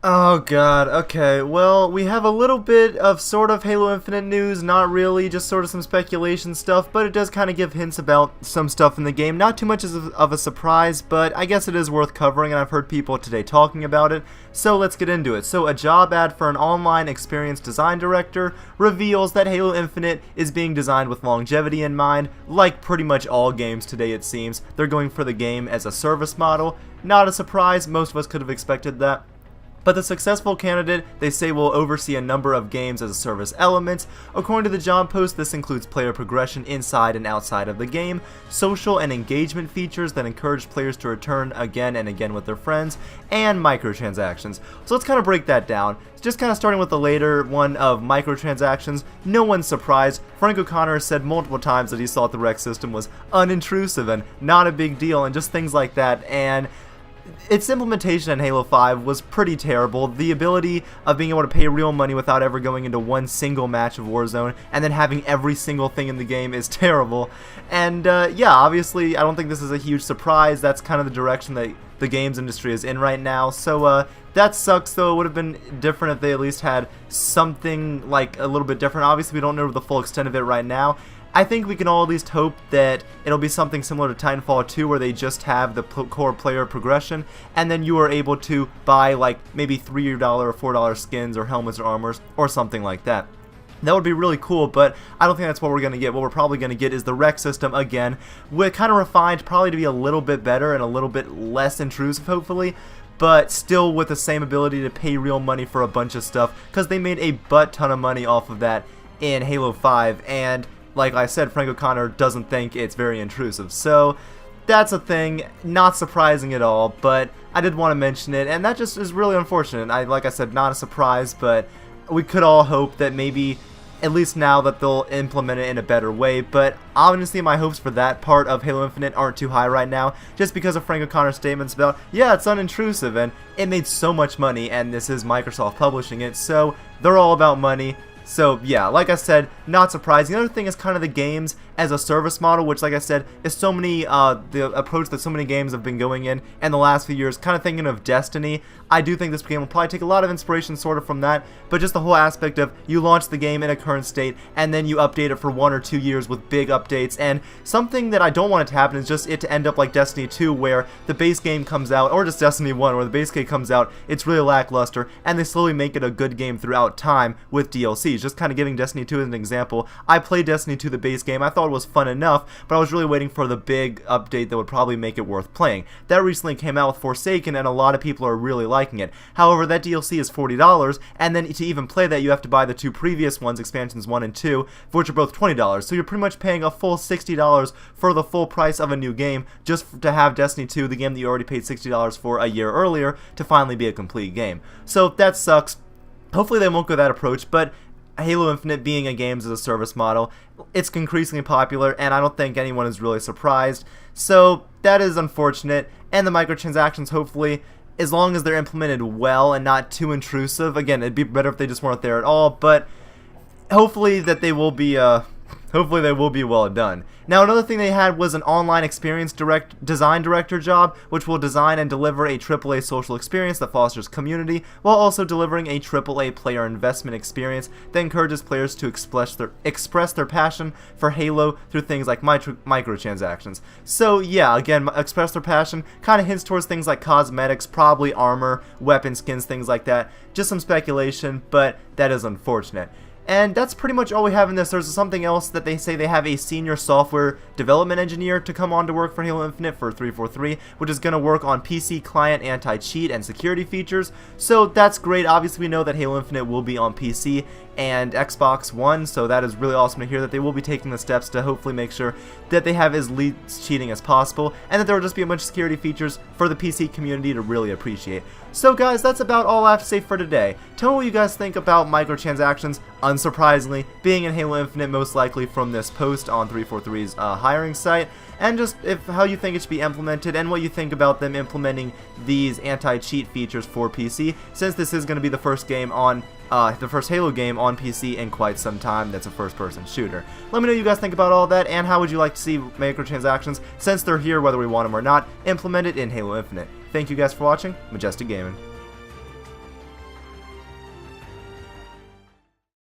Oh god, okay, well, we have a little bit of sort of Halo Infinite news, not really, just sort of some speculation stuff, but it does kind of give hints about some stuff in the game. Not too much of a surprise, but I guess it is worth covering, and I've heard people today talking about it, so let's get into it. So, a job ad for an online experience design director reveals that Halo Infinite is being designed with longevity in mind, like pretty much all games today it seems. They're going for the game as a service model. Not a surprise, most of us could have expected that. But the successful candidate, they say, will oversee a number of games as a service elements. According to the job post, this includes player progression inside and outside of the game, social and engagement features that encourage players to return again and again with their friends, and microtransactions. So let's kind of break that down. Just kind of starting with the later one of microtransactions, no one's surprised. Frank O'Connor has said multiple times that he thought the rec system was unintrusive and not a big deal and just things like that, and its implementation in Halo 5 was pretty terrible. The ability of being able to pay real money without ever going into one single match of Warzone and then having every single thing in the game is terrible. And yeah, obviously I don't think this is a huge surprise. That's kind of the direction that the games industry is in right now. So that sucks, though. It would have been different if they at least had something like a little bit different. Obviously we don't know the full extent of it right now. I think we can all at least hope that it'll be something similar to Titanfall 2 where they just have the core player progression and then you are able to buy like maybe $3 or $4 skins or helmets or armors or something like that. That would be really cool, but I don't think that's what we're going to get. What we're probably going to get is the rec system again, with kind of refined, probably to be a little bit better and a little bit less intrusive hopefully, but still with the same ability to pay real money for a bunch of stuff because they made a butt ton of money off of that in Halo 5, and like I said, Frank O'Connor doesn't think it's very intrusive. So that's a thing, not surprising at all, but I did want to mention it, and that just is really unfortunate. Like I said, not a surprise, but we could all hope that maybe, at least now, that they'll implement it in a better way. But honestly, my hopes for that part of Halo Infinite aren't too high right now, just because of Frank O'Connor's statements about, yeah, it's unintrusive, and it made so much money, and this is Microsoft publishing it, so they're all about money. So yeah, like I said, not surprising. The other thing is kind of the games as a service model, which like I said, is so many, the approach that so many games have been going in the last few years, kind of thinking of Destiny. I do think this game will probably take a lot of inspiration sort of from that, but just the whole aspect of you launch the game in a current state and then you update it for 1 or 2 years with big updates, and something that I don't want it to happen is just it to end up like Destiny 2 where the base game comes out, or just Destiny 1 where the base game comes out, it's really lackluster, and they slowly make it a good game throughout time with DLCs. Just kind of giving Destiny 2 as an example. I played Destiny 2, the base game. I thought it was fun enough, but I was really waiting for the big update that would probably make it worth playing. That recently came out with Forsaken, and a lot of people are really liking it. However, that DLC is $40, and then to even play that, you have to buy the 2 previous ones, expansions 1 and 2, which are both $20. So you're pretty much paying a full $60 for the full price of a new game, just to have Destiny 2, the game that you already paid $60 for a year earlier, to finally be a complete game. So that sucks. Hopefully they won't go that approach, but Halo Infinite being a games as a service model, it's increasingly popular, and I don't think anyone is really surprised. So that is unfortunate, and the microtransactions, hopefully, as long as they're implemented well and not too intrusive. Again, it'd be better if they just weren't there at all, but hopefully that they will be hopefully they will be well done. Now, another thing they had was an online experience design director job, which will design and deliver a AAA social experience that fosters community, while also delivering a AAA player investment experience that encourages players to express their passion for Halo through things like microtransactions. So yeah, again, express their passion kind of hints towards things like cosmetics, probably armor, weapon skins, things like that. Just some speculation, but that is unfortunate. And that's pretty much all we have in this. There's something else that they say they have a senior software development engineer to come on to work for Halo Infinite for 343, which is going to work on PC client anti-cheat and security features. So that's great. Obviously we know that Halo Infinite will be on PC and Xbox One, so that is really awesome to hear that they will be taking the steps to hopefully make sure that they have as least cheating as possible, and that there will just be a bunch of security features for the PC community to really appreciate. So guys, that's about all I have to say for today. Tell me what you guys think about microtransactions, unsurprisingly, being in Halo Infinite most likely from this post on 343's hiring site, and just how you think it should be implemented, and what you think about them implementing these anti-cheat features for PC, since this is going to be the first game on the first Halo game on PC in quite some time that's a first-person shooter. Let me know what you guys think about all that, and how would you like to see microtransactions, since they're here whether we want them or not, implemented in Halo Infinite. Thank you guys for watching. Majestic Gaming.